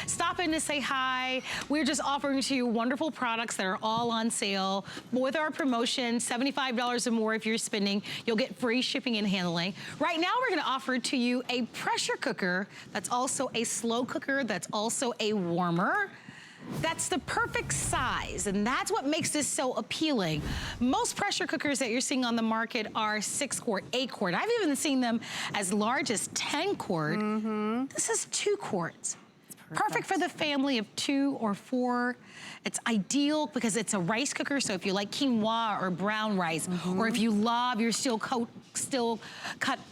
Stop in to say hi. We're just offering to you wonderful products that are all on sale. With our promotion, $75 or more if you're spending, you'll get free shipping and handling. Right now, we're gonna offer to you a pressure cooker that's also a slow cooker, that's also a warmer. That's the perfect size, and that's what makes this so appealing. Most pressure cookers that you're seeing on the market are 6-quart, 8-quart. I've even seen them as large as 10-quart. This is 2 quarts. Perfect for the family of 2 or 4. It's ideal because it's a rice cooker, so if you like quinoa or brown rice, or if you love your steel cut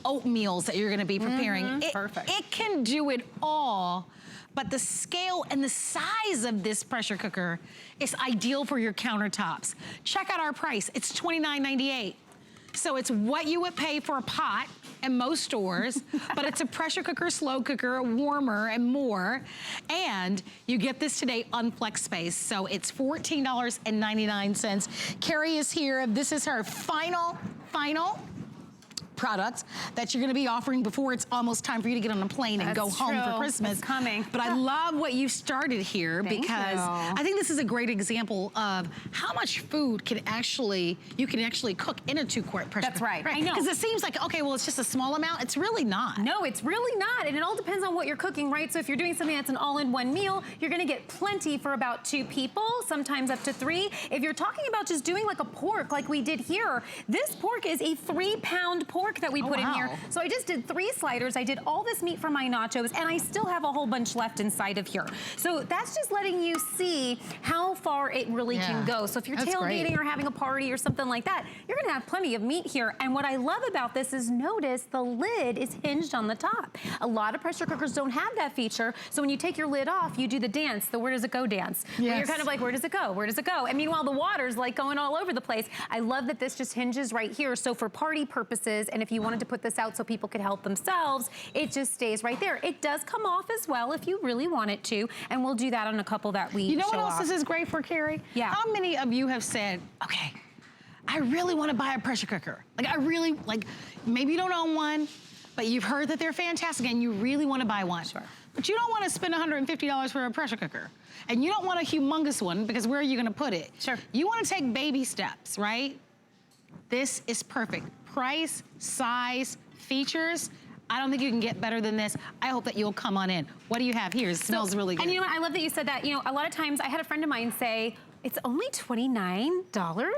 oatmeals that you're gonna be preparing, it can do it all. But the scale and the size of this pressure cooker is ideal for your countertops. Check out our price, it's $29.98. So it's what you would pay for a pot in most stores, but it's a pressure cooker, slow cooker, a warmer, and more. And you get this today on FlexSpace. So it's $14.99. Carrie is here. This is her final products that you're gonna be offering before it's almost time for you to get on a plane and go home for Christmas. It's coming. But I love what you've started here because I think this is a great example of how much food you can actually cook in a 2-quart pressure cooker. That's right. I know. Because it seems like, okay, well, it's just a small amount. It's really not. No, it's really not. And it all depends on what you're cooking, right? So if you're doing something that's an all-in-one meal, you're gonna get plenty for about 2 people, sometimes up to 3. If you're talking about just doing like a pork like we did here, this pork is a 3-pound pork that we put in here. So I just did 3 sliders. I did all this meat for my nachos, and I still have a whole bunch left inside of here. So that's just letting you see how far it really can go. So if you're tailgating or having a party or something like that, you're gonna have plenty of meat here. And what I love about this is notice the lid is hinged on the top. A lot of pressure cookers don't have that feature. So when you take your lid off, you do the dance, the where does it go dance. Where you're kind of like, where does it go? Where does it go? And meanwhile, the water's like going all over the place. I love that this just hinges right here. So for party purposes, and if you wanted to put this out so people could help themselves, it just stays right there. It does come off as well if you really want it to, and we'll do that on a couple that we show off. You know what else this is great for, Carrie? Yeah. How many of you have said, okay, I really want to buy a pressure cooker. Like maybe you don't own one, but you've heard that they're fantastic and you really want to buy one. Sure. But you don't want to spend $150 for a pressure cooker. And you don't want a humongous one because where are you going to put it? Sure. You want to take baby steps, right? This is perfect. Price, size, features, I don't think you can get better than this. I hope that you'll come on in. What do you have here? It smells really good. And you know what, I love that you said that. You know, a lot of times I had a friend of mine say, it's only $29?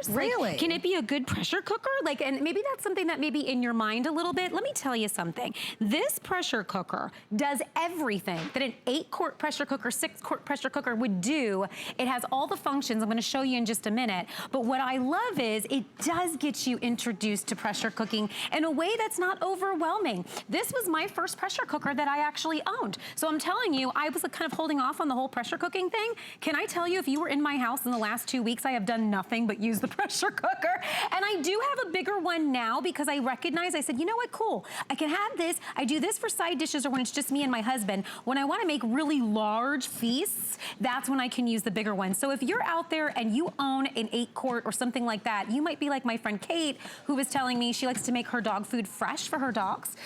Really? Like, can it be a good pressure cooker? Like, and maybe that's something that may be in your mind a little bit. Let me tell you something. This pressure cooker does everything that an 8-quart pressure cooker, 6-quart pressure cooker would do. It has all the functions I'm gonna show you in just a minute. But what I love is it does get you introduced to pressure cooking in a way that's not overwhelming. This was my first pressure cooker that I actually owned. So I'm telling you, I was kind of holding off on the whole pressure cooking thing. Can I tell you, if you were in my house in the last 2 weeks, I have done nothing but use the pressure cooker. And I do have a bigger one now because I recognize, I said, you know what, cool. I can have this. I do this for side dishes or when it's just me and my husband. When I want to make really large feasts, that's when I can use the bigger one. So if you're out there and you own an 8-quart or something like that, you might be like my friend Kate, who was telling me she likes to make her dog food fresh for her dogs.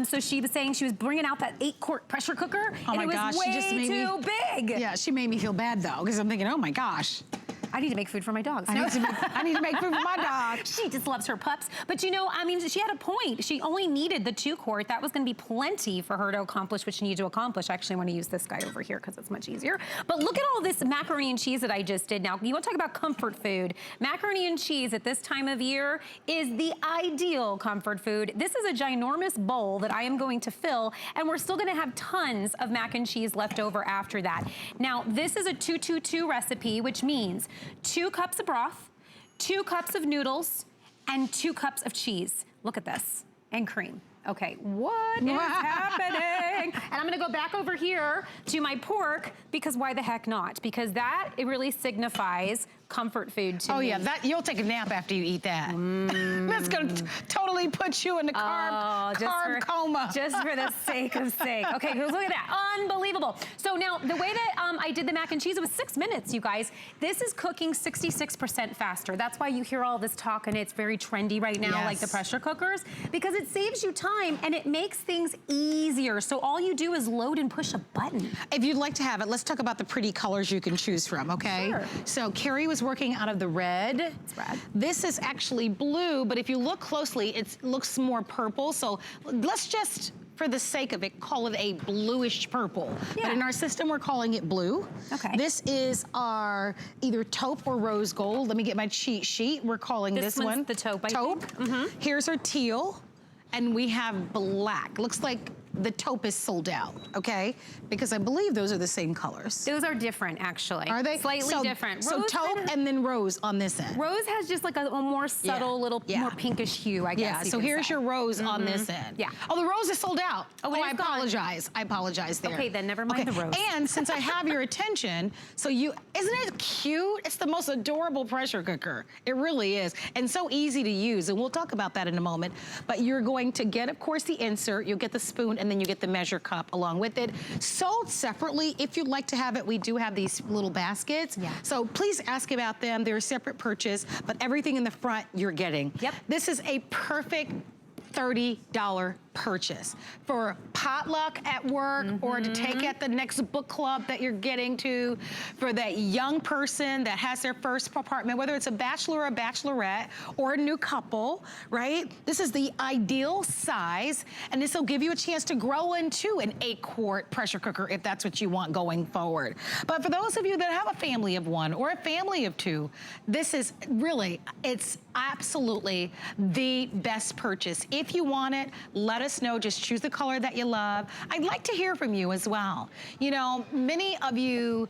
So she was saying she was bringing out that 8-quart pressure cooker, and it was way too big. Yeah, she made me feel bad though, because I'm thinking, oh my gosh. I need to make food for my dogs. I need to make food for my dog. She just loves her pups. But you know, I mean, she had a point. She only needed the 2-quart. That was gonna be plenty for her to accomplish what she needed to accomplish. I actually wanna use this guy over here because it's much easier. But look at all this macaroni and cheese that I just did. Now, you wanna talk about comfort food. Macaroni and cheese at this time of year is the ideal comfort food. This is a ginormous bowl that I am going to fill, and we're still gonna have tons of mac and cheese left over after that. Now, this is a 2-2-2 recipe, which means 2 cups of broth, 2 cups of noodles, and 2 cups of cheese. Look at this, and cream. Okay, what is happening? And I'm gonna go back over here to my pork because why the heck not? Because that, it really signifies comfort food to me. Oh yeah, you'll take a nap after you eat that. That's gonna totally put you in the carb coma. Just for the sake of sake. Okay, look at that, unbelievable. So now, the way that I did the mac and cheese, it was 6 minutes, you guys. This is cooking 66% faster. That's why you hear all this talk and it's very trendy right now, like the pressure cookers, because it saves you time and it makes things easier. So all you do is load and push a button. If you'd like to have it, let's talk about the pretty colors you can choose from, okay? Sure. So Carrie was working out of the red. It's red. This is actually blue, but if you look closely, it looks more purple. So let's just, for the sake of it, call it a bluish purple. But in our system, we're calling it blue. Okay. This is our either taupe or rose gold. Let me get my cheat sheet. We're calling this one the taupe, I taupe. think. Here's our teal, and we have black. Looks like the taupe is sold out, okay? Because I believe those are the same colors. Those are different, actually. Are they? Slightly different. So taupe and then rose on this end. Rose has just like a more subtle, little more pinkish hue, I guess. Yeah, so here's your rose on this end. Yeah. Oh, the rose is sold out. Oh, I apologize. I apologize there. Okay, then never mind the rose. And since I have your attention, so isn't it cute? It's the most adorable pressure cooker. It really is. And so easy to use, and we'll talk about that in a moment. But you're going to get, of course, the insert, you'll get the spoon, and then you get the measure cup along with it. Sold separately, if you'd like to have it, we do have these little baskets. Yeah. So please ask about them. They're a separate purchase, but everything in the front you're getting. Yep. This is a perfect $30 purchase for potluck at work or to take at the next book club that you're getting to, for that young person that has their first apartment, whether it's a bachelor or a bachelorette or a new couple, right? This is the ideal size, and this will give you a chance to grow into an 8-quart pressure cooker if that's what you want going forward. But for those of you that have a family of one or a family of two, this is really, it's absolutely the best purchase. If you want it, let us know. Just choose the color that you love. I'd like to hear from you as well. You know, many of you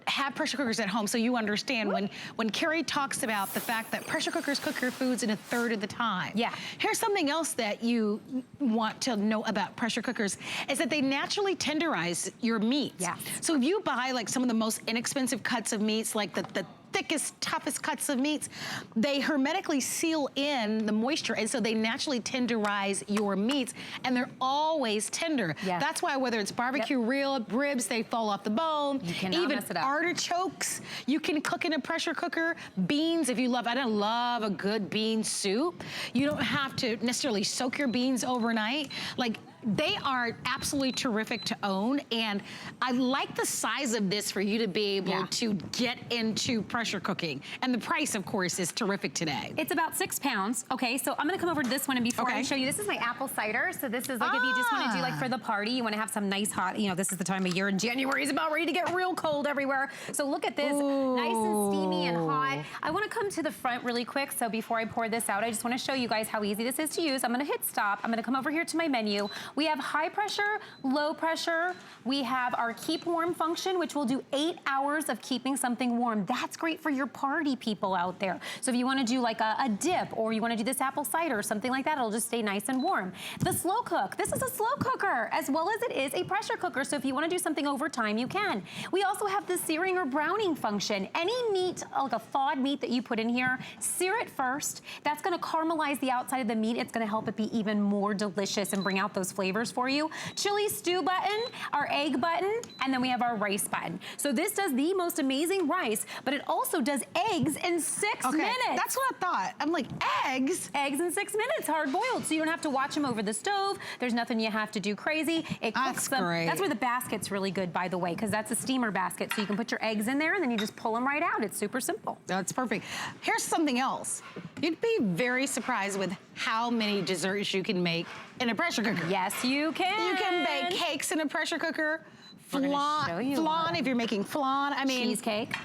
have pressure cookers at home, so you understand when Carrie talks about the fact that pressure cookers cook your foods in a third of the time. Yeah. Here's something else that you want to know about pressure cookers is that they naturally tenderize your meats. Yeah. So if you buy like some of the most inexpensive cuts of meats, like the thickest, toughest cuts of meats, they hermetically seal in the moisture, and so they naturally tenderize your meats, and they're always tender. Yes. That's why whether it's barbecue ribs, they fall off the bone. You cannot even mess it up. artichokes, you can cook in a pressure cooker. Beans, if you love, I don't love a good bean soup. You don't have to necessarily soak your beans overnight. Like, they are absolutely terrific to own, and I like the size of this for you to be able to get into pressure cooking. And the price, of course, is terrific today. It's about 6 pounds. Okay, so I'm gonna come over to this one, and before I show you, this is my apple cider. So this is like if you just wanna do like for the party, you wanna have some nice hot, you know, this is the time of year, and January is about ready to get real cold everywhere. So look at this, nice and steamy and hot. I wanna come to the front really quick, so before I pour this out, I just wanna show you guys how easy this is to use. I'm gonna hit stop. I'm gonna come over here to my menu. We have high pressure, low pressure. We have our keep warm function, which will do 8 hours of keeping something warm. That's great for your party people out there. So if you wanna do like a dip, or you wanna do this apple cider or something like that, it'll just stay nice and warm. The slow cook, this is a slow cooker, as well as it is a pressure cooker. So if you wanna do something over time, you can. We also have the searing or browning function. Any meat, like a thawed meat that you put in here, sear it first. That's gonna caramelize the outside of the meat. It's gonna help it be even more delicious and bring out those flavors for you. Chili stew button, our egg button, and then we have our rice button. So this does the most amazing rice, but it also does eggs in 6 minutes. That's what I thought. I'm like, eggs? Eggs in 6 minutes, hard boiled. So you don't have to watch them over the stove. There's nothing you have to do crazy. It cooks them. Great. That's where the basket's really good, by the way, because that's a steamer basket. So you can put your eggs in there and then you just pull them right out. It's super simple. That's perfect. Here's something else. You'd be very surprised with how many desserts you can make in a pressure cooker. Yes, you can. You can bake cakes in a pressure cooker. Flan, if you're making flan. I mean, cheesecake.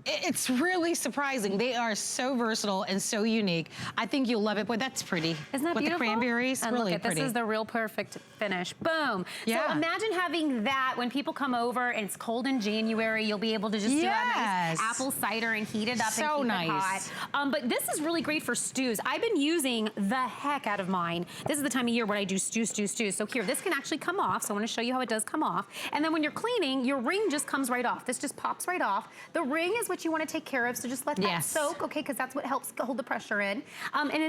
It's really surprising. They are so versatile and so unique. I think you'll love it. Boy, that's pretty. Isn't that beautiful? With the cranberries, and really look at, pretty. This is the real perfect finish. Boom. Yeah. So imagine having that when people come over and it's cold in January. You'll be able to just do a nice apple cider and heat it up and keep it hot. But this is really great for stews. I've been using the heck out of mine. This is the time of year when I do stews. So here, this can actually come off. So I want to show you how it does come off. And then when you're cleaning, your ring just comes right off. This just pops right off. The ring is what you want to take care of, so just let that soak, okay, because that's what helps hold the pressure in.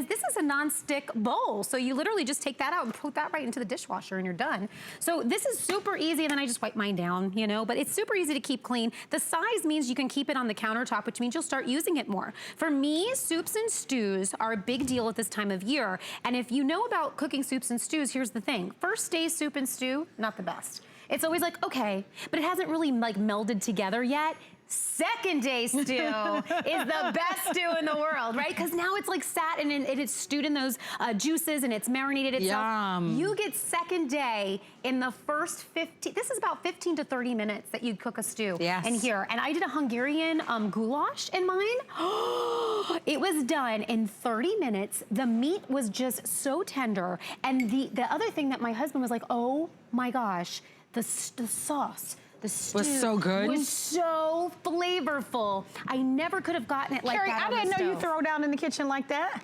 This is a non-stick bowl, so you literally just take that out and put that right into the dishwasher and you're done. So this is super easy, and then I just wipe mine down, you know, but it's super easy to keep clean. The size means you can keep it on the countertop, which means you'll start using it more. For me, soups and stews are a big deal at this time of year, and if you know about cooking soups and stews, here's the thing. First day soup and stew, not the best. It's always like, okay, but it hasn't really like melded together yet. Second day stew is the best stew in the world, right? Because now it's like sat and it's stewed in those juices and it's marinated itself. Yum. You get second day in the first 15, this is about 15 to 30 minutes that you cook a stew in here. And I did a Hungarian goulash in mine. It was done in 30 minutes. The meat was just so tender. And the other thing that my husband was like, oh my gosh, the sauce. The stew was so good. Was so flavorful. I never could have gotten it like Carrie, that. I didn't know you throw down in the kitchen like that.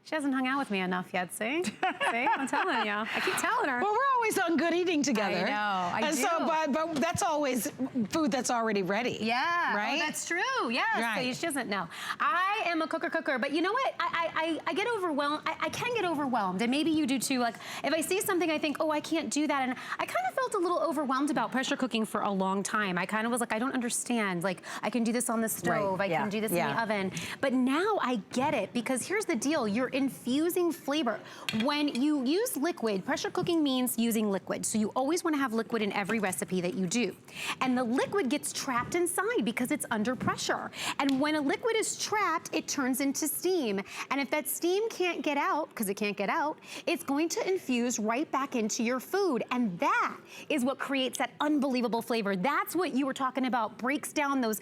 She hasn't hung out with me enough yet, see? See, I'm telling you. I keep telling her. Well, we're always on good eating together. I know, I do. So, but that's always food that's already ready. Yeah, right? Oh, that's true, yes. Right. So she doesn't know. I am a cooker, but you know what? I get overwhelmed. I can get overwhelmed, and maybe you do too. Like, if I see something, I think, oh, I can't do that. And I kind of felt a little overwhelmed about pressure cooking for a long time. I kind of was like, I don't understand. Like, I can do this on the stove. I can do this in the oven. But now I get it, because here's the deal. You're infusing flavor. When you use liquid, pressure cooking means using liquid. So you always want to have liquid in every recipe that you do. And the liquid gets trapped inside because it's under pressure. And when a liquid is trapped, it turns into steam. And if that steam can't get out, because it can't get out, it's going to infuse right back into your food. And that is what creates that unbelievable flavor. That's what you were talking about, breaks down those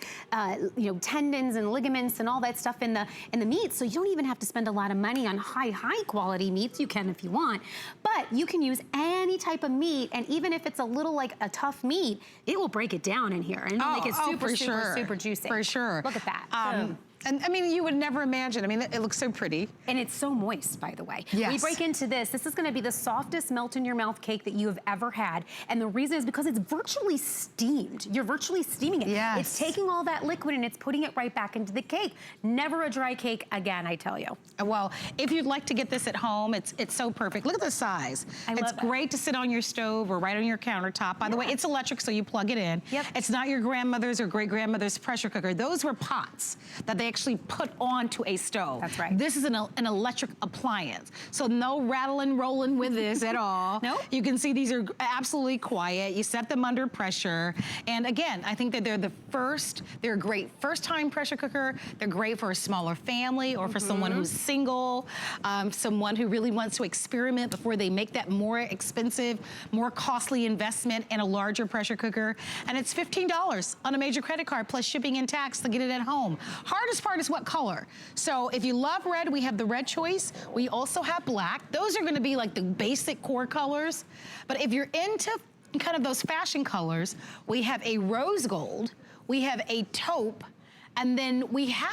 tendons and ligaments and all that stuff in the meat. So you don't even have to spend a lot of money on high quality meats. You can if you want, but you can use any type of meat, and even if it's a little like a tough meat, it will break it down in here and it'll make it super juicy. For sure. Look at that. And I mean, you would never imagine. I mean, it looks so pretty. And it's so moist, by the way. Yes. We break into this. This is gonna be the softest melt in your mouth cake that you have ever had. And the reason is because it's virtually steamed. You're virtually steaming it. Yes. It's taking all that liquid and it's putting it right back into the cake. Never a dry cake again, I tell you. Well, if you'd like to get this at home, it's so perfect. Look at the size. It's great to sit on your stove or right on your countertop. By the way, it's electric, so you plug it in. Yep. It's not your grandmother's or great-grandmother's pressure cooker. Those were pots that they actually put onto a stove. That's right. This is an electric appliance. So no rattling, rolling with this at all. Nope. You can see these are absolutely quiet. You set them under pressure. And again, I think that they're a great first-time pressure cooker. They're great for a smaller family or for someone who's single, someone who really wants to experiment before they make that more expensive, more costly investment in a larger pressure cooker. And it's $15 on a major credit card plus shipping and tax to get it at home. Hardest part is what color. So if you love red, we have the red choice. We also have black. Those are gonna be like the basic core colors. But if you're into kind of those fashion colors, we have a rose gold, we have a taupe, and then we have